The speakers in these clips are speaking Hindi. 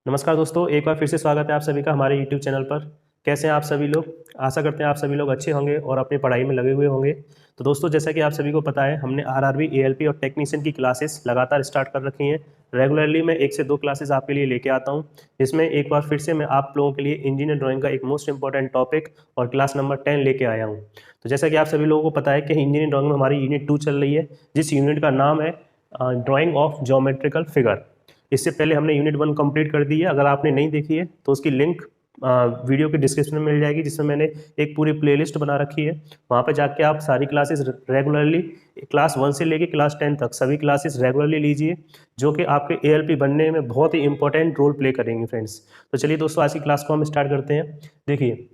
नमस्कार दोस्तों, एक बार फिर से स्वागत है आप सभी का हमारे YouTube चैनल पर। कैसे हैं आप सभी लोग? आशा करते हैं आप सभी लोग अच्छे होंगे और अपनी पढ़ाई में लगे हुए होंगे। तो दोस्तों, जैसा कि आप सभी को पता है, हमने आरआरबी, एएलपी और टेक्नीशियन की क्लासेस लगातार स्टार्ट कर रखी हैं। रेगुलरली मैं 1 से 2 क्लासेस आपके लिए लेके आता हूं, जिसमें एक बार फिर से मैं आप लोगों के लिए इंजीनियर ड्राइंग का एक मोस्ट इंपॉर्टेंट टॉपिक और क्लास नंबर 10 लेके आया हूँ। तो जैसा कि आप सभी लोगों को पता है कि इंजीनियर ड्राइंग में हमारी यूनिट 2 चल रही है, जिस यूनिट का नाम है ड्राइंग ऑफ ज्योमेट्रिकल फिगर। इससे पहले हमने यूनिट 1 कंप्लीट कर दी है। अगर आपने नहीं देखी है तो उसकी लिंक वीडियो के डिस्क्रिप्शन में मिल जाएगी, जिसमें मैंने एक पूरी प्लेलिस्ट बना रखी है। वहाँ पर जाके आप सारी क्लासेस रेगुलरली क्लास 1 से लेके क्लास 10 तक सभी क्लासेस रेगुलरली लीजिए, जो कि आपके एएलपी बनने में बहुत ही इंपॉर्टेंट रोल प्ले करेंगे फ्रेंड्स। तो चलिए दोस्तों, आज की क्लास को हम स्टार्ट करते हैं। देखिए,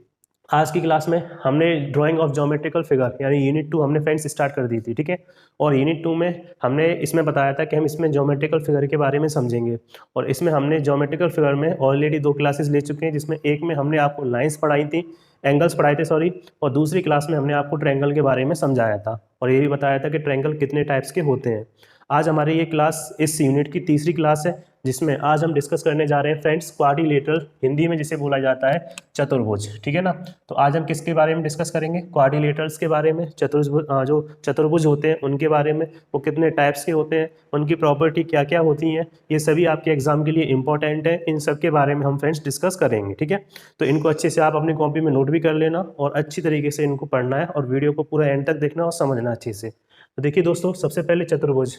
आज की क्लास में हमने ड्राइंग ऑफ ज्योमेट्रिकल फिगर यानी यूनिट 2 हमने फ्रेंड्स स्टार्ट कर दी थी, ठीक है। और यूनिट 2 में हमने इसमें बताया था कि हम इसमें ज्योमेट्रिकल फिगर के बारे में समझेंगे। और इसमें हमने ज्योमेट्रिकल फिगर में ऑलरेडी 2 क्लासेस ले चुके हैं, जिसमें एक में हमने आपको लाइंस पढ़ाई थी, एंगल्स पढ़ाए थे सॉरी, और दूसरी क्लास में हमने आपको ट्रायंगल के बारे में समझाया था और ये भी बताया था कि ट्रायंगल कितने टाइप्स के होते हैं। आज हमारी ये क्लास इस यूनिट की तीसरी क्लास है, जिसमें आज हम डिस्कस करने जा रहे हैं फ्रेंड्स क्वाड्रिलेटरल, हिंदी में जिसे बोला जाता है चतुर्भुज, ठीक है ना। तो आज हम किसके बारे में डिस्कस करेंगे? क्वाड्रिलेटरल्स के बारे में, चतुर्भुज जो चतुर्भुज होते हैं उनके बारे में, वो कितने टाइप्स के होते हैं, उनकी प्रॉपर्टी क्या क्या होती हैं, ये सभी आपके एग्जाम के लिए इंपॉर्टेंट है। इन सब के बारे में हम फ्रेंड्स डिस्कस करेंगे, ठीक है। तो इनको अच्छे से आप अपनी कॉपी में नोट भी कर लेना और अच्छी तरीके से इनको पढ़ना है और वीडियो को पूरा एंड तक देखना और समझना अच्छे से। तो देखिए दोस्तों, सबसे पहले चतुर्भुज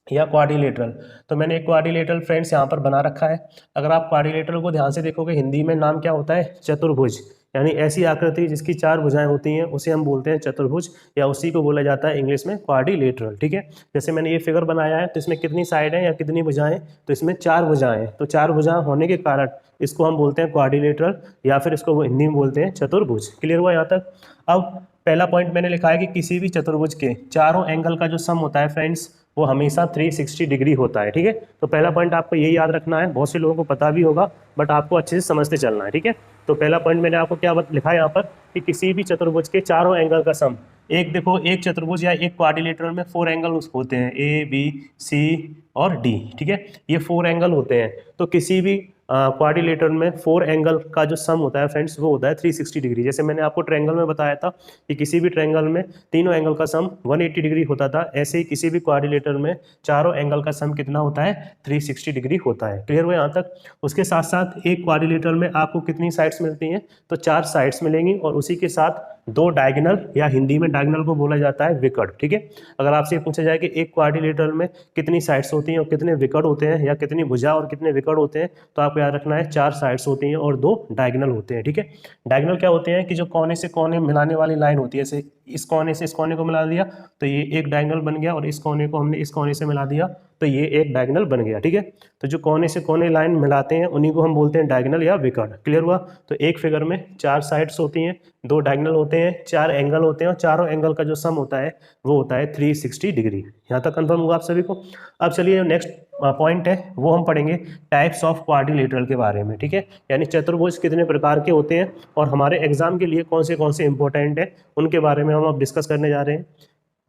या क्वाड्रिलेटरल। तो मैंने एक क्वाड्रिलेटरल फ्रेंड्स यहाँ पर बना रखा है। अगर आप क्वाड्रिलेटरल को ध्यान से देखोगे, हिंदी में नाम क्या होता है? चतुर्भुज। यानी ऐसी आकृति जिसकी 4 भुजाएं होती हैं उसे हम बोलते हैं चतुर्भुज, या उसी को बोला जाता है इंग्लिश में क्वाड्रिलेटरल, ठीक है। जैसे मैंने ये फिगर बनाया है, तो इसमें कितनी साइड है या कितनी भुजाएं? तो इसमें 4 भुजाएं हैं। तो 4 भुजाएं होने के कारण इसको हम बोलते हैं क्वाड्रिलेटरल, या फिर इसको हिंदी में बोलते हैं चतुर्भुज। क्लियर हुआ यहाँ तक? अब पहला पॉइंट मैंने लिखा है कि किसी भी चतुर्भुज के चारों एंगल का जो सम होता है फ्रेंड्स, वो हमेशा 360 डिग्री होता है, ठीक है। तो पहला पॉइंट आपको यही याद रखना है। बहुत से लोगों को पता भी होगा, बट आपको अच्छे से समझते चलना है, ठीक है। तो पहला पॉइंट मैंने आपको क्या लिखा है यहाँ पर कि किसी भी चतुर्भुज के चारों एंगल का सम, एक देखो, एक चतुर्भुज या एक क्वाड्रिलेटरल में 4 एंगल होते हैं, ए बी सी और डी, ठीक है। ये 4 एंगल होते हैं। तो किसी भी क्वाड्रिलेटरल में 4 एंगल का जो सम होता है फ्रेंड्स, वो होता है 360 डिग्री। जैसे मैंने आपको ट्रायंगल में बताया था कि किसी भी ट्रायंगल में तीनों एंगल का सम 180 डिग्री होता था, ऐसे ही किसी भी क्वाड्रिलेटरल में चारों एंगल का सम कितना होता है? 360 डिग्री होता है। क्लियर हुआ यहाँ तक? उसके साथ साथ एक क्वाड्रिलेटरल में आपको कितनी साइड्स मिलती हैं? तो 4 साइड्स मिलेंगी और उसी के साथ 2 डायगोनल, या हिंदी में डायगोनल को बोला जाता है विकर्ण, ठीक है। अगर आपसे पूछा जाए कि एक क्वाड्रिलेटरल में कितनी साइड्स होती हैं और कितने विकर्ण होते हैं, या कितनी भुजा और कितने विकर्ण होते हैं, तो आपको याद रखना है 4 साइड्स होती हैं और 2 डायगोनल होते हैं, ठीक है। डायगोनल क्या होते हैं कि जो कोने से कोने मिलाने वाली लाइन होती है, जैसे इस कोने से इस कोने को मिला दिया तो ये एक डायगोनल बन गया, और इस कोने को हमने इस कोने से मिला दिया तो ये एक डायगोनल बन गया, ठीक है। तो जो कोने से कोने लाइन मिलाते हैं उन्हीं को हम बोलते हैं डायगोनल या विकर्ण। क्लियर हुआ? तो एक फिगर में 4 साइड्स होती हैं, 2 डायगोनल होते हैं, 4 एंगल होते हैं, और चारों एंगल का जो सम होता है वो होता है 360 डिग्री। यहाँ तक कंफर्म हुआ आप सभी को? अब चलिए नेक्स्ट पॉइंट है, वो हम पढ़ेंगे टाइप्स ऑफ क्वाड्रिलेटरल के बारे में, ठीक है। यानी चतुर्भुज कितने प्रकार के होते हैं और हमारे एग्जाम के लिए कौन से इंपॉर्टेंट है, उनके बारे में हम अब डिस्कस करने जा रहे हैं।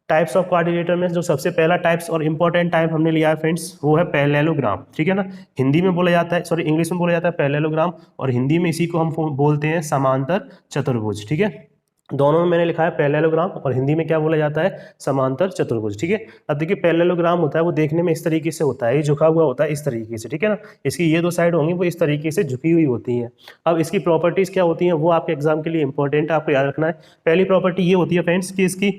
टाइप्स ऑफ क्वाड्रिलेटरल में जो सबसे पहला टाइप्स और इंपॉर्टेंट टाइप हमने लिया है फ्रेंड्स, वो है पैरेललोग्राम, ठीक है ना। हिंदी में बोला जाता है, सॉरी इंग्लिश में बोला जाता है पैरेललोग्राम, और हिंदी में इसी को हम बोलते हैं समांतर चतुर्भुज, ठीक है। दोनों में मैंने लिखा है पैरेललोग्राम, और हिंदी में क्या बोला जाता है? समांतर चतुर्भुज, ठीक है। अब देखिए, पैरेललोग्राम होता है वो देखने में इस तरीके से होता है, ये झुका हुआ होता है इस तरीके से, ठीक है ना। इसकी ये 2 साइड होंगी वो इस तरीके से झुकी हुई होती हैं। अब इसकी प्रॉपर्टीज क्या होती हैं, वो आपके एग्जाम के लिए इंपॉर्टेंट है, आपको याद रखना है। पहली प्रॉपर्टी ये होती है फ्रेंड्स कि इसकी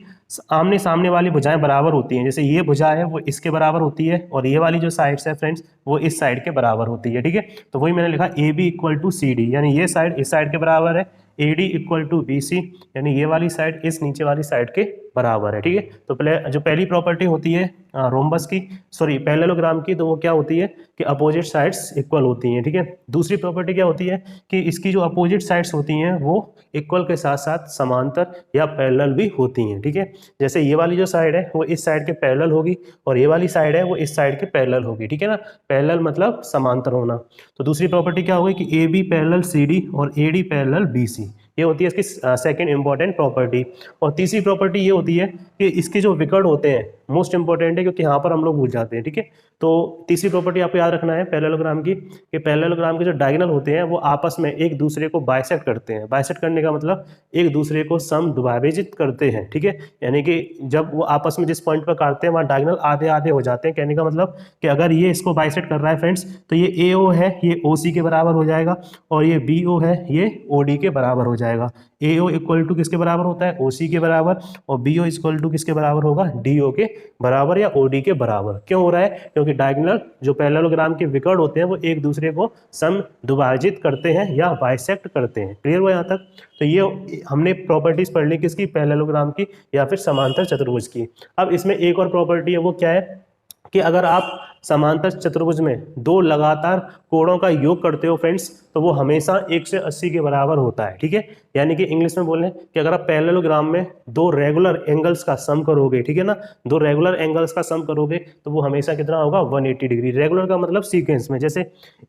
आमने सामने वाली भुजाएं बराबर होती हैं। जैसे ये भुजा है वो इसके बराबर होती है, और ये वाली जो साइड्स है फ्रेंड्स वो इस साइड के बराबर होती है, ठीक है। तो वही मैंने लिखा A B equal to C D, यानी ये साइड इस साइड के बराबर है, A D equal to B C, यानी ये वाली साइड इस नीचे वाली साइड के बराबर है, ठीक है। तो पहली प्रॉपर्टी होती है रोम्बस की, सॉरी पैरेललोग्राम की, तो वो क्या होती है कि अपोजिट साइड्स इक्वल होती हैं, ठीक है। दूसरी प्रॉपर्टी क्या होती है कि इसकी जो अपोजिट साइड्स होती हैं वो इक्वल के साथ साथ समांतर या पैरेलल भी होती हैं, ठीक है। जैसे ये वाली जो साइड है वो इस साइड के पैरेलल होगी, और ये वाली साइड है वो इस साइड के पैरेलल होगी, ठीक है ना। पैरेलल मतलब समांतर होना। तो दूसरी प्रॉपर्टी क्या होगी कि A B parallel C D और A D parallel B C, ये होती है इसकी सेकंड इंपॉर्टेंट प्रॉपर्टी। और तीसरी प्रॉपर्टी ये होती है कि इसके जो विकर्ण होते हैं मोस्ट इंपॉर्टेंट है, क्योंकि यहाँ पर हम लोग भूल जाते हैं, ठीक है। तो तीसरी प्रॉपर्टी आपको याद रखना है पैरेललोग्राम की, कि पैरेललोग्राम के जो डायगोनल होते हैं वो आपस में एक दूसरे को बाइसेक्ट करते हैं। बाइसेक्ट करने का मतलब एक दूसरे को समद्विभाजित करते हैं, ठीक है। यानी कि जब वो आपस में जिस पॉइंट पर काटते हैं वहाँ डायगोनल आधे आधे हो जाते हैं। कहने का मतलब कि अगर ये इसको बाइसेक्ट कर रहा है फ्रेंड्स, तो ये AO है ये OC के बराबर हो जाएगा, और ये BO है ये OD के बराबर हो जाएगा। AO इक्वल टू किसके बराबर होता है? OC के बराबर, और BO इक्वल टू किसके बराबर होगा? DO के बराबर या OD के बराबर। क्यों हो रहा है? क्योंकि डायगोनल जो पैरेललोग्राम के विकर्ण होते हैं वो एक दूसरे को समद्विभाजित करते हैं या बाइसेक्ट करते हैं। क्लियर हुआ यहाँ तक? तो ये हमने प्रॉपर्टीज पढ़ ली किसकी? पैरेललोग्राम की या फिर समांतर चतुर्भुज की। अब इसमें एक और प्रॉपर्टी है, वो क्या है कि अगर आप समांतर चतुर्भुज में दो लगातार कोणों का योग करते हो फ्रेंड्स, तो वो हमेशा 1 से 80 के बराबर होता है, ठीक है। यानी कि इंग्लिश में बोलें कि अगर आप पैरेललोग्राम में दो रेगुलर एंगल्स का सम करोगे, ठीक है ना, दो रेगुलर एंगल्स का सम करोगे तो वो हमेशा कितना होगा? 180 डिग्री। रेगुलर का मतलब सीक्वेंस में, जैसे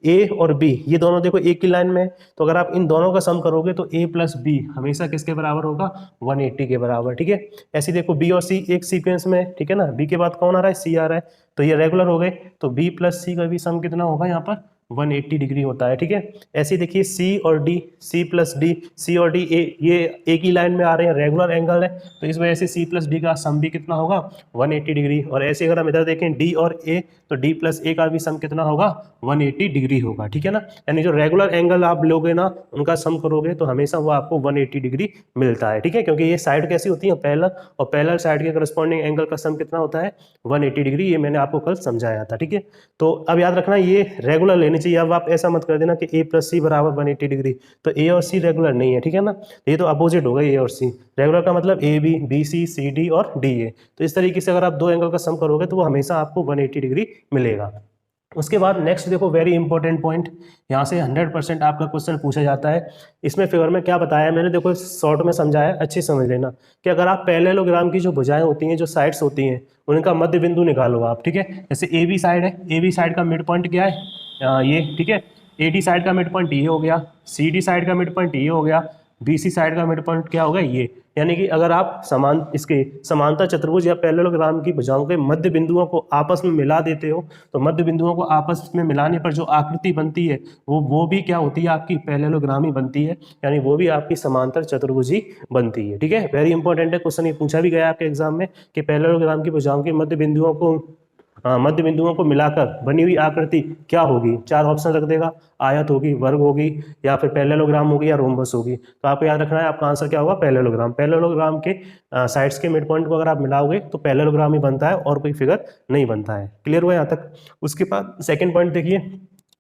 A और B ये दोनों देखो एक ही लाइन में है, तो अगर आप इन दोनों का सम करोगे तो A प्लस B हमेशा किसके बराबर होगा? 180 के बराबर, ठीक है। ऐसे देखो B और C एक सीक्वेंस में, ठीक है ना, B के बाद कौन आ रहा है? C आ रहा है, तो ये रेगुलर हो गए, तो B प्लस C का भी सम कितना होगा यहाँ पर? 180 डिग्री होता है, ठीक है। ऐसे देखिए C और D, C plus D, C और D ये एक ही लाइन में आ रहे हैं, रेगुलर एंगल है, तो इस वजह से C प्लस D का सम भी कितना होगा? 180 डिग्री। और ऐसे अगर हम इधर देखें D और A, तो D प्लस A का भी सम कितना होगा? 180 डिग्री होगा, ठीक है ना। यानी जो रेगुलर एंगल आप लोगे ना, उनका सम करोगे तो हमेशा वो आपको 180 डिग्री मिलता है, ठीक है। क्योंकि ये साइड कैसी होती है? पैरेलल, और पैरेलल साइड के करस्पॉन्डिंग एंगल का सम कितना होता है? 180 डिग्री। ये मैंने आपको कल समझाया था, ठीक है। तो अब याद रखना ये रेगुलर लेनी चाहिए। अब आप ऐसा मत कर देना कि A प्लस C बराबर 180 डिग्री, तो A और C रेगुलर नहीं है, ठीक है ना। ये तो अपोजिट होगा A और C। रेगुलर का मतलब AB, BC, CD और DA। तो इस तरीके से अगर आप दो एंगल का सम करोगे तो वो हमेशा आपको 180 डिग्री मिलेगा। उसके बाद नेक्स्ट देखो, वेरी इंपॉर्टेंट पॉइंट, यहाँ से 100% आपका क्वेश्चन पूछा जाता है। इसमें फिगर में क्या बताया मैंने, देखो शॉर्ट में समझाया, अच्छे समझ लेना कि अगर आप पैरेललोग्राम की जो भुजाएं होती हैं, जो साइड्स होती हैं, उनका मध्य बिंदु निकालो आप, ठीक है। जैसे AB साइड है, AB साइड का मिड पॉइंट क्या है? ये, ठीक है। AD साइड का मिड पॉइंट ये हो गया, CD साइड का मिड पॉइंट ये हो गया, BC साइड का मिड पॉइंट क्या होगा? ये। यानी कि अगर आप समांतर चतुर्भुज या पैरेललोग्राम की भुजाओं के मध्य बिंदुओं को आपस में मिला देते हो, तो मध्य बिंदुओं को आपस में मिलाने पर जो आकृति बनती है वो भी क्या होती है? आपकी पैरेललोग्राम ही बनती है, यानी वो भी आपकी समांतर चतुर्भुज ही बनती है, ठीक है। वेरी इंपॉर्टेंट है, क्वेश्चन ये पूछा भी गया आपके एग्जाम में कि पैरेललोग्राम की भुजाओं के मध्य बिंदुओं को मिलाकर बनी हुई आकृति क्या होगी? 4 ऑप्शन रख देगा, आयत होगी, वर्ग होगी, या फिर पैरेललोग्राम होगी, या रोम्बस होगी। तो आपको याद रखना है आपका आंसर क्या होगा? पैरेललोग्राम। पैरेललोग्राम के साइड्स के मिड पॉइंट को अगर आप मिलाओगे तो पैरेललोग्राम ही बनता है और कोई फिगर नहीं बनता है। क्लियर हुआ यहाँ तक? उसके बाद सेकेंड पॉइंट देखिए,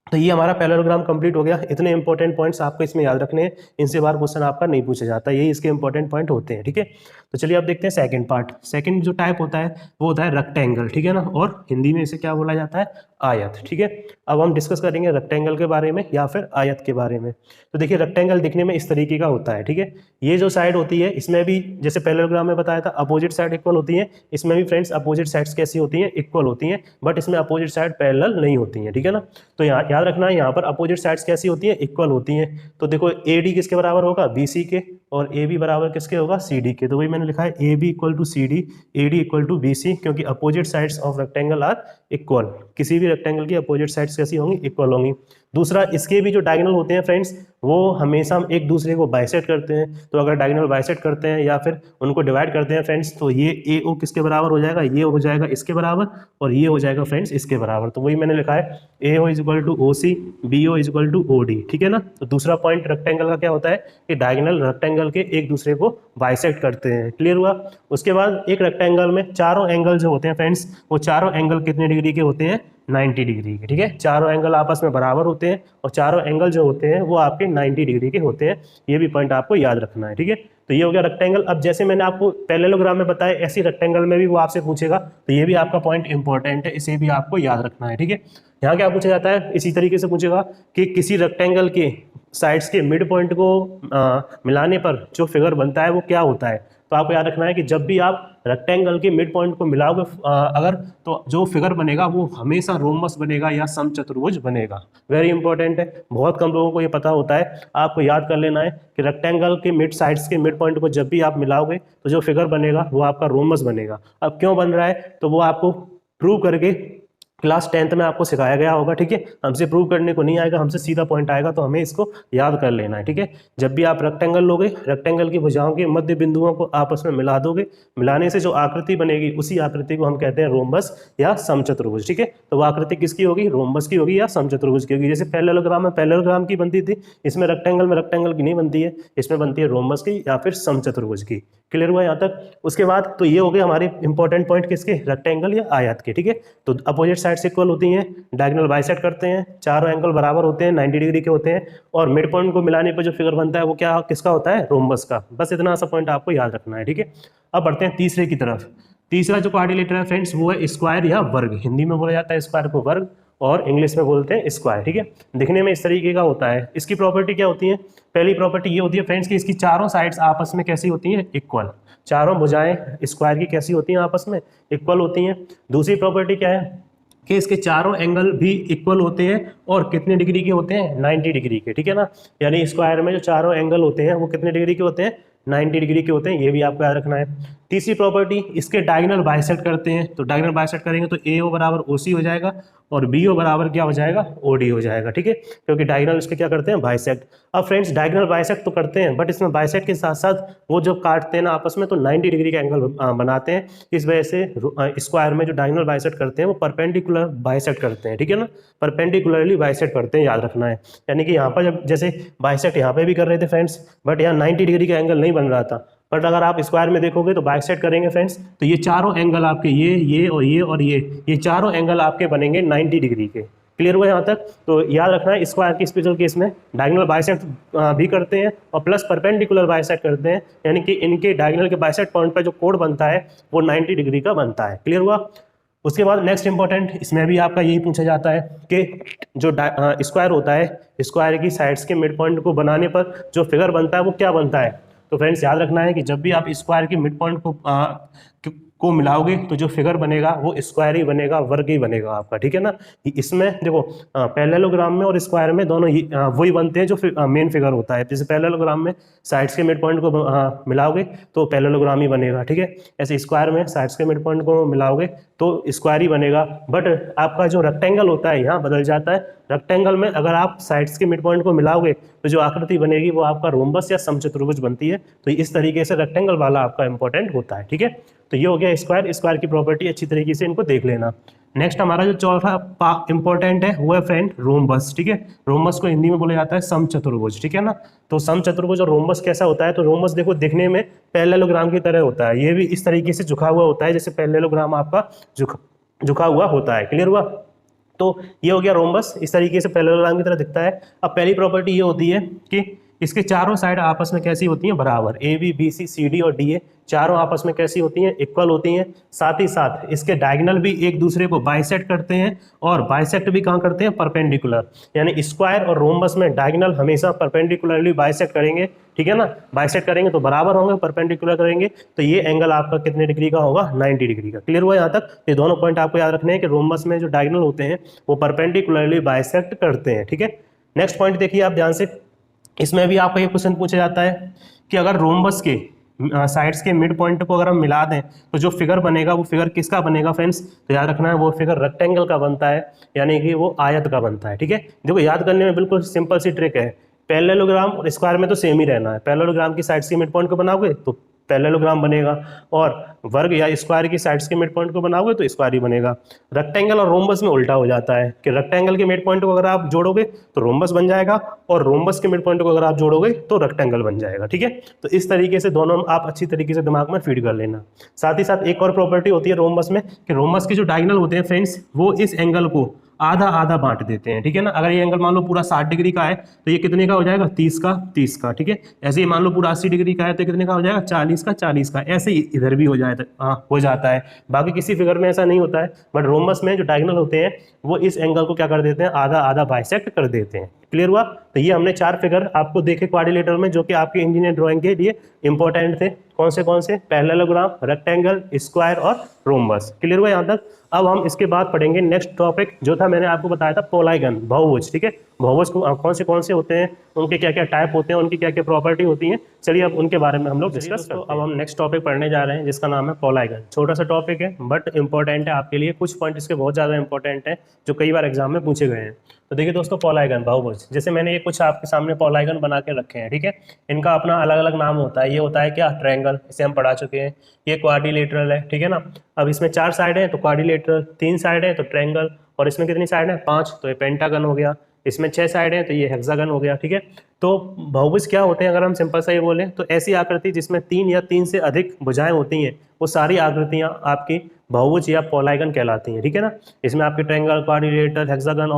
तो ये हमारा पैरेललोग्राम कंप्लीट हो गया। इतने इंपॉर्टेंट पॉइंट्स आपको इसमें याद रखने हैं, इनसे बार क्वेश्चन आपका नहीं पूछा जाता, यही इसके इंपॉर्टेंट पॉइंट होते हैं, ठीक है। तो चलिए अब देखते हैं सेकंड पार्ट। सेकंड जो टाइप होता है वो होता है रेक्टेंगल, ठीक है ना, और हिंदी में इसे क्या बोला जाता है? आयत, ठीक है। अब हम डिस्कस करेंगे रेक्टेंगल के बारे में या फिर आयत के बारे में। तो देखिए रेक्टेंगल दिखने में इस तरीके का होता है, ठीक है। ये जो साइड होती है इसमें भी जैसे पैरेललोग्राम में बताया था अपोजिट साइड इक्वल होती है, इसमें भी फ्रेंड्स अपोजिट साइड्स कैसी होती हैं? इक्वल होती हैं, बट इसमें अपोजिट साइड पैरेलल नहीं होती हैं, ठीक है ना। तो यहाँ याद रखना है, यहाँ पर अपोजिट साइड्स कैसी होती हैं? इक्वल होती हैं। तो देखो AD किसके बराबर होगा? BC के, और AB बराबर किसके होगा? CD के। तो वही मैंने लिखा है AB equal to CD, AD equal to BC, क्योंकि opposite sides of rectangle are equal. किसी भी रेक्टेंगल की अपोजिट साइड्स कैसी होंगी? इक्वल होंगी। दूसरा, इसके भी जो डायगोनल होते हैं फ्रेंड्स, वो हमेशा एक दूसरे को बाइसेक्ट करते हैं। तो अगर डायगोनल बाइसेक्ट करते हैं या फिर उनको डिवाइड करते हैं फ्रेंड्स, तो ये AO किसके बराबर हो जाएगा? ये हो जाएगा इसके बराबर, और ये हो जाएगा फ्रेंड्स इसके बराबर। तो वही मैंने लिखा है AO is equal to OC, BO is equal to OD, ठीक है ना। तो दूसरा पॉइंट रेक्टेंगल का क्या होता है कि डायगोनल रेक्टेंगल के एक दूसरे को बाइसेक्ट करते हैं। क्लियर हुआ? उसके बाद एक रेक्टेंगल में चारों एंगल जो होते हैं फ्रेंड्स, वो चारों एंगल कितने डिग्री के होते हैं? 90 डिग्री के, ठीक है। चारों एंगल आपस में बराबर होते हैं, और चारों एंगल जो होते हैं वो आपके 90 डिग्री के होते हैं। ये भी पॉइंट आपको याद रखना है, ठीक है। तो ये हो गया रेक्टेंगल। अब जैसे मैंने आपको पैरेललोग्राम में बताया, ऐसी रेक्टेंगल में भी वो आपसे पूछेगा, तो ये भी आपका पॉइंट इंपॉर्टेंट है, इसे भी आपको याद रखना है, ठीक है। यहाँ क्या पूछा जाता है? इसी तरीके से पूछेगा कि किसी रेक्टेंगल के साइड्स के मिड पॉइंट को मिलाने पर जो फिगर बनता है वो क्या होता है? तो आपको याद रखना है कि जब भी आप रेक्टेंगल के मिड पॉइंट को मिलाओगे अगर, तो जो फिगर बनेगा वो हमेशा रोम्बस बनेगा या समचतुर्भुज बनेगा। वेरी इंपॉर्टेंट है, बहुत कम लोगों को ये पता होता है। आपको याद कर लेना है कि रेक्टेंगल के मिड साइड्स के मिड पॉइंट को जब भी आप मिलाओगे तो जो फिगर बनेगा वो आपका रोम्बस बनेगा। अब क्यों बन रहा है तो वो आपको प्रूव करके क्लास 10th में आपको सिखाया गया होगा, ठीक है। हमसे प्रूव करने को नहीं आएगा, हमसे सीधा पॉइंट आएगा, तो हमें इसको याद कर लेना है, ठीक है। जब भी आप रेक्टेंगल लोगे, रेक्टेंगल की भुजाओं के मध्य बिंदुओं को आपस में मिला दोगे, मिलाने से जो आकृति बनेगी उसी आकृति को हम कहते हैं रोम्बस या समचतुर्भुज, ठीक है। तो वो आकृति किसकी होगी, रोम्बस की होगी या समचतुर्भुज की होगी। जैसे पैरेललोग्राम में पैरेललोग्राम की बनती थी, इसमें रेक्टेंगल की नहीं बनती है, इसमें बनती है रोम्बस की या फिर समचतुर्भुज की। क्लियर हुआ यहाँ तक। उसके बाद तो ये हो गए हमारे इंपॉर्टेंट पॉइंट किसके, रेक्टेंगल या आयत के, ठीक है। तो अपोजिट साइड्स इक्वल होती हैं, डायगोनल बाइसेक्ट करते हैं, चारों एंगल बराबर होते हैं, 90 डिग्री के होते हैं, और मिड पॉइंट को मिलाने पर जो फिगर बनता है वो क्या किसका होता है, रोम्बस का। बस इतना सा पॉइंट आपको याद रखना है, ठीक है। अब बढ़ते हैं तीसरे की तरफ। तीसरा जो क्वाड्रिलेटरल है फ्रेंड्स वो है स्क्वायर या वर्ग। हिंदी में बोला जाता है स्क्वायर को वर्ग, और इंग्लिश में बोलते हैं स्क्वायर, ठीक है। दिखने में इस तरीके का होता है। इसकी प्रॉपर्टी क्या होती है, पहली प्रॉपर्टी ये होती है फ्रेंड्स कि इसकी चारों साइड्स आपस में कैसी होती हैं, इक्वल। चारों भुजाएं स्क्वायर की कैसी होती हैं, आपस में इक्वल होती हैं। दूसरी प्रॉपर्टी क्या है कि इसके चारों एंगल भी इक्वल होते हैं, और कितने डिग्री के होते हैं, 90 डिग्री के, ठीक है ना। यानी स्क्वायर में जो चारों एंगल होते हैं वो कितने डिग्री के होते हैं, 90 डिग्री के होते हैं, ये भी आपको याद रखना है। तीसरी प्रॉपर्टी, इसके डायगोनल बाइसेक्ट करते हैं, तो डायगोनल बाइसेक्ट करेंगे तो AO बराबर OC हो जाएगा, और BO बराबर क्या हो जाएगा, OD हो जाएगा, ठीक है, क्योंकि डायगोनल इसके क्या करते हैं, बाइसेक्ट। अब फ्रेंड्स डायगोनल बाइसेक्ट तो करते हैं, बट इसमें बाइसेक्ट के साथ साथ वो जब काटते हैं ना आपस में तो 90 डिग्री का एंगल बनाते हैं। इस वजह से स्क्वायर में जो डायगोनल बाइसेक्ट करते हैं वो परपेंडिकुलर बाइसेक्ट करते हैं, ठीक है ना, परपेंडिकुलरली बाइसेक्ट करते हैं, याद रखना है। यानी कि यहाँ पर जब जैसे बाइसेक्ट यहाँ पे भी कर रहे थे फ्रेंड्स, बट यहाँ 90 डिग्री का एंगल नहीं बन रहा था, बट अगर आप स्क्वायर में देखोगे तो बाइसेक्ट करेंगे फ्रेंड्स, तो ये चारों एंगल आपके ये और ये चारों एंगल आपके बनेंगे 90 डिग्री के। क्लियर हुआ यहाँ तक। तो याद रखना है स्क्वायर की स्पेशल केस में डायगोनल बाइसेक्ट भी करते हैं और प्लस परपेंडिकुलर बाइसेक्ट करते हैं, यानी कि इनके डायगोनल के बाइसेक्ट पॉइंट पर जो कोण बनता है वो 90 डिग्री का बनता है। क्लियर हुआ। उसके बाद नेक्स्ट इंपॉर्टेंट, इसमें भी आपका यही पूछा जाता है कि जो स्क्वायर होता है, स्क्वायर की साइड्स के मिड पॉइंट को बनाने पर जो फिगर बनता है वो क्या बनता है। तो फ्रेंड्स याद रखना है कि जब भी आप स्क्वायर के मिड पॉइंट को मिलाओगे तो जो फिगर बनेगा वो स्क्वायर ही बनेगा, वर्ग ही बनेगा आपका, ठीक है ना। इसमें देखो पैरेललोग्राम में और स्क्वायर में दोनों ही वही बनते हैं जो मेन फिगर होता है। जैसे पैरेललोग्राम में साइड्स के मिड पॉइंट को मिलाओगे तो पैरेललोग्राम ही बनेगा, ठीक है। ऐसे स्क्वायर में साइड्स के मिड पॉइंट को मिलाओगे तो स्क्वायर ही बनेगा। बट आपका जो रेक्टेंगल होता है यहाँ बदल जाता है। रेक्टेंगल में अगर आप साइड्स के मिड पॉइंट को मिलाओगे तो जो आकृति बनेगी वो आपका रोम्बस या समचतुर्भुज बनती है। तो इस तरीके से रेक्टेंगल वाला आपका इंपॉर्टेंट होता है, ठीक है। तो ये हो गया स्क्वायर। स्क्वायर की प्रॉपर्टी अच्छी तरीके से इनको देख लेना। नेक्स्ट हमारा जो चौथा इंपॉर्टेंट है वो है फ्रेंड रोम्बस, ठीक है। रोम्बस को हिंदी में बोला जाता है समचतुर्भुज, ठीक है ना। तो समचतुर्भुज और रोम्बस कैसा होता है, तो रोम्बस देखो दिखने में पैरेललोग्राम की तरह होता है, ये भी इस तरीके से झुका हुआ होता है जैसे पैरेललोग्राम आपका झुका हुआ होता है। क्लियर हुआ। तो ये हो गया रोम्बस, इस तरीके से पैरेललोग्राम की तरह दिखता है। अब पहली प्रॉपर्टी ये होती है कि इसके चारों साइड आपस में कैसी होती हैं, बराबर। AB BC CD और DA चारों आपस में कैसी होती हैं, इक्वल होती हैं। साथ ही साथ इसके डायगोनल भी एक दूसरे को बाइसेक्ट करते हैं, और बाइसेक्ट भी कहाँ करते हैं, परपेंडिकुलर। यानी स्क्वायर और रोम्बस में डायगोनल हमेशा परपेंडिकुलरली बाइसेक्ट करेंगे, ठीक है ना। बाइसेक्ट करेंगे तो बराबर होंगे, परपेंडिकुलर करेंगे तो ये एंगल आपका कितने डिग्री का होगा, 90 डिग्री का। क्लियर हुआ यहाँ तक। ये दोनों पॉइंट आपको याद रखने हैं कि रोम्बस में जो डायगोनल होते हैं वो परपेंडिकुलरली बाइसेक्ट करते हैं, ठीक है। नेक्स्ट पॉइंट देखिए आप ध्यान से, इसमें भी आपको ये क्वेश्चन पूछा जाता है कि अगर रोम्बस के साइड्स के मिड पॉइंट को अगर हम मिला दें तो जो फिगर बनेगा वो फिगर किसका बनेगा फ्रेंड्स, तो याद रखना है वो फिगर रेक्टेंगल का बनता है, यानी कि वो आयत का बनता है, ठीक है। देखो याद करने में बिल्कुल सिंपल सी ट्रिक है। पैरेललोग्राम और स्क्वायर में तो सेम ही रहना है। पैरेललोग्राम की साइड्स के मिड पॉइंट को बनाओगे तो पैरेललोग्राम बनेगा, और वर्ग या स्क्वायर की साइड्स के मिड पॉइंट को बनाओगे तो स्क्वायर ही बनेगा। रेक्टेंगल और रोम्बस में उल्टा हो जाता है कि रेक्टेंगल के मिड पॉइंट को अगर आप जोड़ोगे तो रोम्बस बन जाएगा, और रोम्बस के मिड पॉइंट को अगर आप जोड़ोगे तो रेक्टेंगल बन जाएगा, ठीक है। तो इस तरीके से दोनों आप अच्छी तरीके से दिमाग में फीड कर लेना। साथ ही साथ एक और प्रॉपर्टी होती है रोम्बस में कि रोम्बस के जो डायगोनल होते हैं फ्रेंड्स वो इस एंगल को आधा आधा बांट देते हैं, ठीक है ना। अगर ये एंगल मान लो पूरा 60 डिग्री का है तो ये कितने का हो जाएगा, 30 का, ठीक है। ऐसे ही मान लो पूरा 80 डिग्री का है तो कितने का हो जाएगा, 40 का। ऐसे ही इधर भी हो जाता है। बाकी किसी फिगर में ऐसा नहीं होता है, बट रोम्बस में जो डायगोनल होते हैं वो इस एंगल को क्या कर देते हैं, आधा आधा बाइसेक्ट कर देते हैं। क्लियर हुआ। तो ये हमने 4 फिगर आपको देखे क्वाड्रिलेटरल में, जो कि आपके इंजीनियर ड्राइंग के लिए इंपॉर्टेंट थे। कौन से पैरेललोग्राम, रेक्टेंगल, स्क्वायर और रोम्बस। क्लियर हुआ यहाँ तक। अब हम इसके बाद पढ़ेंगे नेक्स्ट टॉपिक, जो था मैंने आपको बताया था पॉलीगन, बहुभुज। ठीक है, बहुभुज कौन से होते हैं, उनके क्या क्या टाइप होते हैं, उनकी क्या क्या प्रॉपर्टी होती है, चलिए अब उनके बारे में हम लोग डिस्कस करते हैं। अब हम नेक्स्ट टॉपिक पढ़ने जा रहे हैं जिसका नाम है पॉलीगन। छोटा सा टॉपिक है बट इंपॉर्टेंट है आपके लिए, कुछ पॉइंट इसके बहुत ज़्यादा इंपॉर्टेंट है जो कई बार एग्जाम में पूछे गए हैं। तो देखिए दोस्तों, पॉलीगन, बहुभुज, जैसे मैंने ये कुछ आपके सामने पॉलीगन बना के रखे हैं। ठीक है, इनका अपना अलग अलग नाम होता है। ये होता है क्या, ट्रायंगल, इसे हम पढ़ा चुके हैं। ये क्वाड्रिलेटरल है, ठीक है ना। अब इसमें 4 साइड है तो क्वाड्रिलेटरल, 3 साइड है तो ट्रायंगल, और इसमें कितनी साइड है, 5, तो ये पेंटागन हो गया। इसमें 6 साइड है तो ये हेक्सागन हो गया। ठीक है, तो बहुभुज क्या होते हैं, अगर हम सिंपल सा ये बोलें तो ऐसी आकृति जिसमें 3 या 3 से अधिक भुजाएं होती हैं, वो सारी आकृतियां आपकी बहुभुज या पॉलीगन कहलाती हैं। ठीक है ना, इसमें आपके triangle, quadrilateral, hexagon,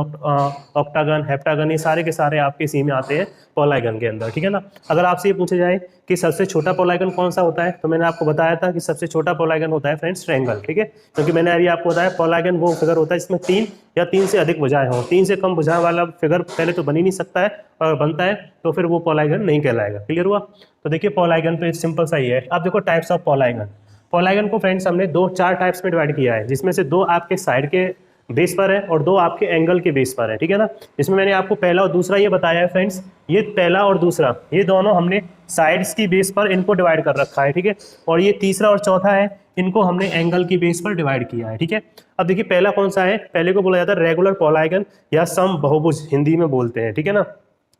octagon, heptagon, ये सारे के सारे आपके इसी में आते हैं पॉलीगन के अंदर। ठीक है ना। अगर आपसे ये पूछा जाए कि सबसे छोटा पॉलीगन कौन सा होता है, तो मैंने आपको बताया था कि सबसे छोटा पॉलीगन होता है फ्रेंड्स ट्रायंगल। ठीक है, क्योंकि मैंने अभी आपको बताया पॉलीगन वो फिगर होता है जिसमें 3 या 3 से अधिक भुजाएं हों। 3 से कम भुजाएं वाला फिगर पहले तो बन ही नहीं सकता है, और बनता है तो फिर वो पॉलीगन नहीं कहलाएगा। क्लियर हुआ। तो देखिए पॉलीगन तो सिंपल सा ही है। अब देखो टाइप्स ऑफ पॉलीगन। पॉलीगन को फ्रेंड्स हमने 4 टाइप्स में डिवाइड किया है, जिसमें से 2 आपके साइड के बेस पर है और 2 आपके एंगल के बेस पर है। ठीक है ना। इसमें मैंने आपको पहला और दूसरा ये बताया है फ्रेंड्स, ये पहला और दूसरा ये दोनों हमने साइड्स की बेस पर इनको डिवाइड कर रखा है। ठीक है, और ये तीसरा और चौथा है, इनको हमने एंगल की बेस पर डिवाइड किया है। ठीक है, अब देखिए पहला कौन सा है, पहले को बोला जाता है रेगुलर पॉलीगन या सम बहुभुज, हिंदी में बोलते हैं। ठीक है ना,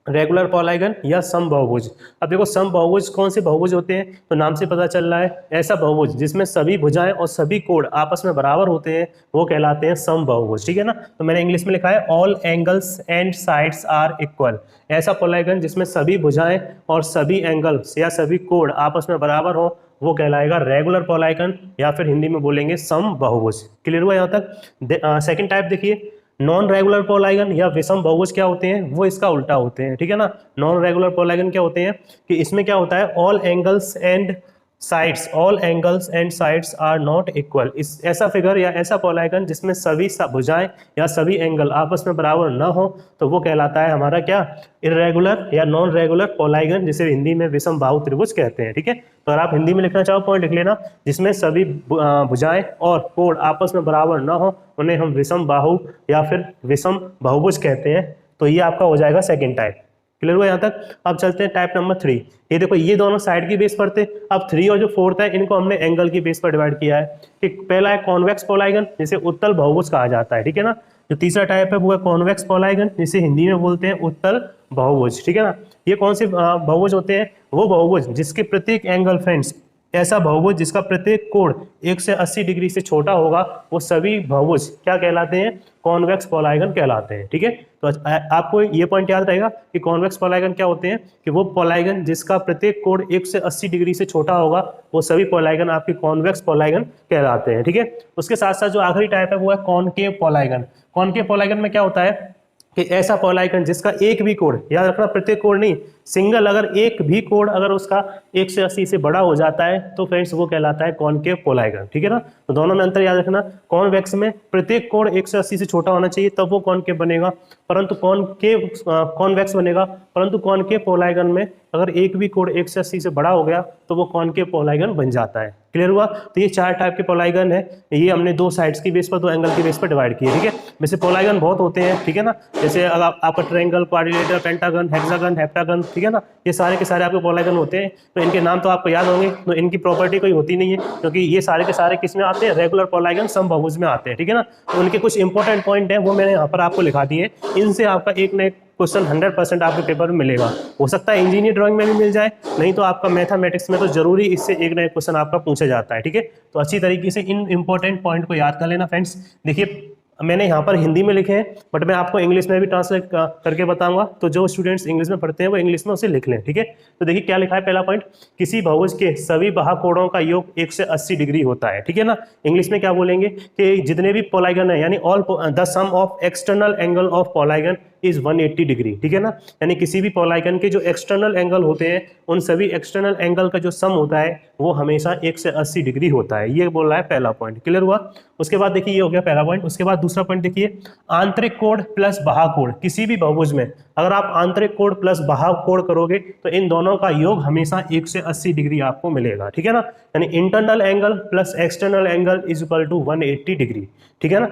रेगुलर पॉलीगन या सम बहुभुज। अब देखो सम बहुभुज कौन से बहुभुज होते हैं, तो नाम से पता चल रहा है ऐसा बहुभुज जिसमें सभी भुजाएं और सभी कोण आपस में बराबर होते हैं, वो कहलाते हैं सम बहुभुज। ठीक है ना, तो मैंने इंग्लिश में लिखा है all angles and sides are equal. ऐसा पॉलीगन जिसमें सभी भुजाएं और सभी एंगल्स या सभी कोण आपस में बराबर हो, वो कहलाएगा रेगुलर पॉलीगन, या फिर हिंदी में बोलेंगे सम बहुभुज। क्लियर हुआ यहाँ तक। सेकंड टाइप देखिए, नॉन रेगुलर पॉलीगन या विषम बहुभुज क्या होते हैं, वो इसका उल्टा होते हैं। ठीक है ना, नॉन रेगुलर पॉलीगन क्या होते हैं कि इसमें क्या होता है, all angles and sides are not equal. इस ऐसा फिगर या ऐसा पॉलीगन जिसमें सभी भुजाएं या सभी एंगल आपस में बराबर न हो, तो वो कहलाता है हमारा क्या, इर्रेगुलर या नॉन रेगुलर पॉलीगन, जिसे हिंदी में विषम बाहु त्रिभुज कहते हैं। ठीक है, तो अगर आप हिंदी में लिखना चाहो पॉइंट लिख लेना, जिसमें सभी भुजाएं और कोण आपस में बराबर न हो, उन्हें हम विषम बाहु या फिर विषम बहुभुज कहते हैं। तो ये आपका हो जाएगा सेकेंड टाइप। क्लियर हुआ यहाँ तक। अब चलते हैं टाइप नंबर 3। ये देखो, ये दोनों साइड की बेस पर थे। अब 3 और जो 4th है, इनको हमने एंगल की बेस पर डिवाइड किया है। ठीक, पहला है कॉन्वेक्स पॉलीगन, जिसे उत्तल बहुभुज कहा जाता है। ठीक है ना, जो तीसरा टाइप है वो है कॉन्वेक्स पॉलीगन, जिसे हिंदी में बोलते हैं उत्तल बहुभुज। ठीक है ना, ये कौन से बहुभुज होते हैं, वो बहुभुज जिसके प्रत्येक एंगल फ्रेंड्स, ऐसा बहुभुज जिसका प्रत्येक कोण 1 से 80 डिग्री से छोटा होगा, वो सभी बहुभुज क्या कहलाते हैं, कॉन्वेक्स पॉलीगन कहलाते हैं। ठीक है, तो आपको ये पॉइंट याद रहेगा कि कॉन्वेक्स पॉलीगन क्या होते हैं, कि वो पॉलीगन जिसका प्रत्येक कोण 1 से 80 डिग्री से छोटा होगा, वो सभी पॉलीगन आपके कॉन्वेक्स पॉलीगन कहलाते हैं। ठीक है, उसके साथ साथ जो आखिरी टाइप है वो है कॉनकेव पॉलीगन। कॉनकेव पॉलीगन में क्या होता है कि ऐसा पॉलीगन जिसका एक भी कोण, याद रखना प्रत्येक कोण नहीं, सिंगल, अगर एक भी कोण अगर उसका 1 से 80 से बड़ा हो जाता है, तो फ्रेंड्स वो कहलाता है कॉनकेव पॉलीगन। ठीक है ना, तो दोनों में अंतर याद रखना। कॉन्वेक्स में प्रत्येक कोण 1 से 80 से छोटा होना चाहिए, तब वो कॉनकेव बनेगा, परंतु कॉन्वेक्स बनेगा। परंतु कॉनकेव पॉलीगन में अगर एक भी कोण 1 से 80 से बड़ा हो गया, तो वो कॉनकेव पॉलीगन बन जाता है। क्लियर हुआ। तो ये 4 टाइप के पॉलीगन है, ये हमने 2 साइड्स की बेस पर, 2 एंगल की बेस पर डिवाइड किए। ठीक है, वैसे पॉलीगन बहुत होते हैं। ठीक है ना, जैसे अगर आपका triangle, quadrilateral, pentagon, hexagon, heptagon, ठीक है ना, ये सारे के सारे आपके पॉलीगन होते हैं। तो इनके नाम तो आपको याद होंगे, तो इनकी प्रॉपर्टी कोई होती नहीं है, क्योंकि ये सारे के सारे किस में आते हैं, रेगुलर पॉलीगन सम बहुभुज में आते हैं। ठीक है ना, तो उनके कुछ इंपॉर्टेंट पॉइंट हैं, वो मैंने यहाँ पर आपको लिखा दिए। इनसे आपका एक न एक क्वेश्चन 100% आपके पेपर में मिलेगा। हो सकता है इंजीनियर ड्राइंग में भी मिल जाए, नहीं तो आपका मैथमेटिक्स में तो जरूरी इससे एक न एक क्वेश्चन आपका पूछा जाता है। ठीक है, तो अच्छी तरीके से इन इंपॉर्टेंट पॉइंट को याद कर लेना फ्रेंड्स। देखिए मैंने यहाँ पर हिंदी में लिखे हैं, बट मैं आपको इंग्लिश में भी ट्रांसलेट करके बताऊंगा, तो जो स्टूडेंट्स इंग्लिश में पढ़ते हैं वो इंग्लिश में उसे लिख लें। ठीक है, तो देखिए क्या लिखा है, पहला पॉइंट, किसी बहुभुज के सभी बाह्य कोणों का योग 1 से 80 डिग्री होता है। ठीक है ना, इंग्लिश में क्या बोलेंगे कि जितने भी पॉलीगन है, यानी all the sum of external angle of polygon is 180 degree, ठीक है ना। यानी किसी भी पॉलीगन के जो एक्सटर्नल एंगल होते हैं उन सभी एक्सटर्नल एंगल का जो सम होता है वो हमेशा 180 डिग्री होता है। ये बोल रहा है पहला पॉइंट, क्लियर हुआ। उसके बाद देखिए ये हो गया पहला पॉइंट। उसके बाद दूसरा पॉइंट देखिए, आंतरिक कोण प्लस बाह्य कोण, किसी भी बहुभुज में अगर आप आंतरिक कोण प्लस बाह्य कोण करोगे तो इन दोनों का योग हमेशा 180 डिग्री आपको मिलेगा, ठीक है ना। यानी internal angle plus external angle is equal to 180 degree, ठीक है ना।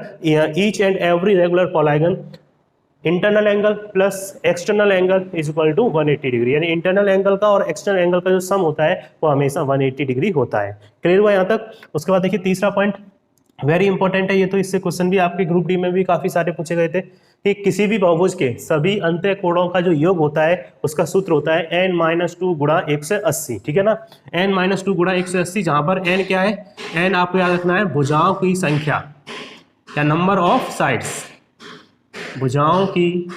Each and every regular polygon internal angle plus external angle is equal to 180 degree, यानी इंटरनल एंगल का और एक्सटर्नल एंगल का जो सम होता है वो हमेशा 180 डिग्री होता है। क्लियर हुआ यहाँ तक। उसके बाद देखिए तीसरा पॉइंट वेरी इंपॉर्टेंट है ये, तो इससे क्वेश्चन भी आपके ग्रुप डी में भी काफी सारे पूछे गए थे कि किसी भी बहुभुज के सभी अंत्य कोणों का जो योग होता है उसका सूत्र होता है n-2 गुणा 180, ठीक है ना। n-2 गुणा 180, जहां पर n क्या है, n आपको याद रखना है भुजाओं की संख्या या नंबर ऑफ साइड्स, भुजाओं की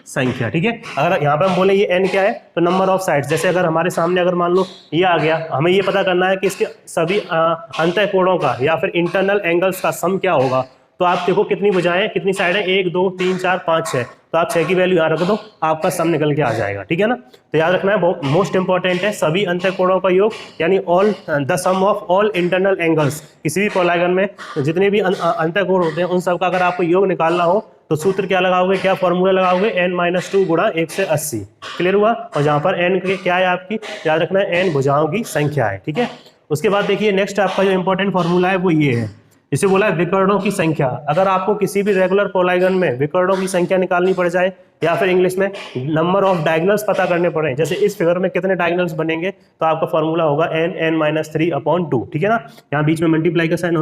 संख्या, ठीक है। अगर यहाँ पे हम बोले ये n क्या है तो नंबर ऑफ साइड्स, जैसे अगर हमारे सामने अगर मान लो ये आ गया, हमें ये पता करना है कि इसके सभी अंतः कोणों का या फिर इंटरनल एंगल्स का सम क्या होगा। तो आप देखो कितनी भुजाएं, कितनी साइड है, 1 2 3 4 5 6, तो आप 6 की वैल्यू यहाँ रख दो, आपका सम निकल के आ जाएगा, ठीक है ना। तो याद रखना है मोस्ट इंपॉर्टेंट है सभी अंतः कोणों का योग, यानी all the sum of all internal angles. किसी भी पॉलीगन में जितने भी अंतः कोण होते हैं उन सब का अगर आपको योग निकालना हो तो सूत्र क्या लगाओगे, क्या फॉर्मूला लगाओगे, n-2 गुणा 180, क्लियर हुआ। और जहां पर n क्या है आपकी, याद रखना है n भुजाओं की संख्या है, ठीक है। उसके बाद देखिए नेक्स्ट आपका जो इंपॉर्टेंट फॉर्मूला है वो ये है, इसे बोला है विकर्णों की संख्या। अगर आपको किसी भी रेगुलर पॉलीगन में विकर्णों की संख्या निकालनी पड़ जाए या फिर इंग्लिश में नंबर ऑफ डायगोनल्स पता करने पड़े, जैसे इस फिगर में कितने डायगोनल्स बनेंगे, तो आपका फॉर्मूला होगा n-3/2, ठीक है ना। यहाँ बीच में मल्टीप्लाई का साइन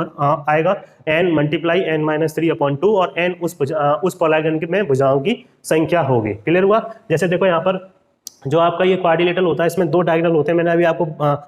आएगा, n मल्टीप्लाई n-3/2 और n उस पॉलीगन में भुजाओं की संख्या होगी, क्लियर हुआ। जैसे देखो यहाँ पर जो आपका ये क्वाड्रिलेटरल होता है इसमें 2 डायगोनल होते हैं, मैंने अभी आपको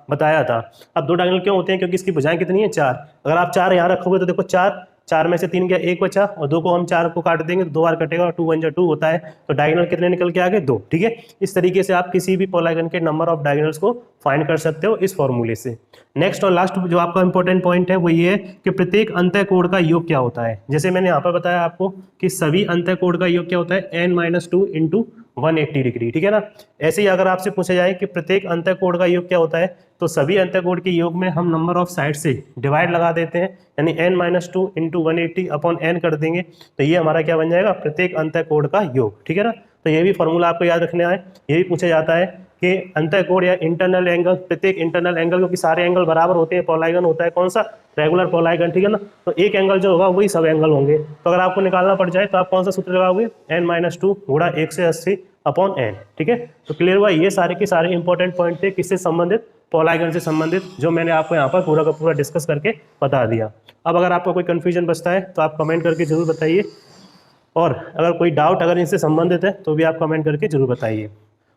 बताया था। अब 2 डायगोनल क्यों होते हैं, क्योंकि इसकी भुजाएं कितनी है 4। अगर आप 4 यहाँ रखोगे तो देखो 4 में से 3 गया, 1 बचा, और 2 को हम 4 को काट देंगे तो 2 बार कटेगा और 2 1 2 होता है, तो डायगोनल कितने निकल के आ गए 2, ठीक है। इस तरीके से आप किसी भी पॉलीगन के नंबर ऑफ डायगोनल्स को फाइंड कर सकते हो इस फॉर्मूले से। नेक्स्ट और लास्ट जो आपका इंपॉर्टेंट पॉइंट है वो ये है कि प्रत्येक अंतः कोण का योग क्या होता है। जैसे मैंने यहाँ पर बताया आपको कि सभी अंतः कोण का योग क्या होता है, n-2 इंटू 180 डिग्री, ठीक है ना। ऐसे ही अगर आपसे पूछा जाए कि प्रत्येक अंतः कोण का योग क्या होता है, तो सभी अंतः कोण के योग में हम नंबर ऑफ साइड से डिवाइड लगा देते हैं, यानी n-2 इंटू 180 अपॉन n कर देंगे, तो ये हमारा क्या बन जाएगा, प्रत्येक अंतः कोण का योग, ठीक है ना। तो ये भी फॉर्मूला आपको याद रखना है। ये भी पूछा जाता है कि अंतः कोण या इंटरनल एंगल, प्रत्येक इंटरनल एंगल, क्योंकि सारे एंगल बराबर होते हैं, पॉलीगन होता है कौन सा, रेगुलर पॉलीगन, ठीक है ना। तो एक एंगल जो होगा वही सब एंगल होंगे, तो अगर आपको निकालना पड़ जाए तो आप कौन सा सूत्र लगाओगे, n-2 गुणा 180 अपॉन n, ठीक है। तो क्लियर हुआ। ये सारे के सारे इंपॉर्टेंट पॉइंट थे किससे संबंधित, पॉलीगन से संबंधित, जो मैंने आपको यहाँ पर पूरा का पूरा डिस्कस करके बता दिया। अब अगर आपको कोई कंफ्यूजन बचता है तो आप कमेंट करके जरूर बताइए, और अगर कोई डाउट अगर इनसे संबंधित है तो भी आप कमेंट करके जरूर बताइए।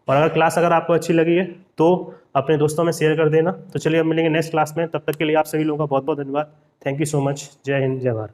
और अगर क्लास अगर आपको अच्छी लगी है तो अपने दोस्तों में शेयर कर देना। तो चलिए अब मिलेंगे नेक्स्ट क्लास में, तब तक के लिए आप सभी लोगों का बहुत बहुत धन्यवाद। Thank you so much. जय हिंद, जय भारत।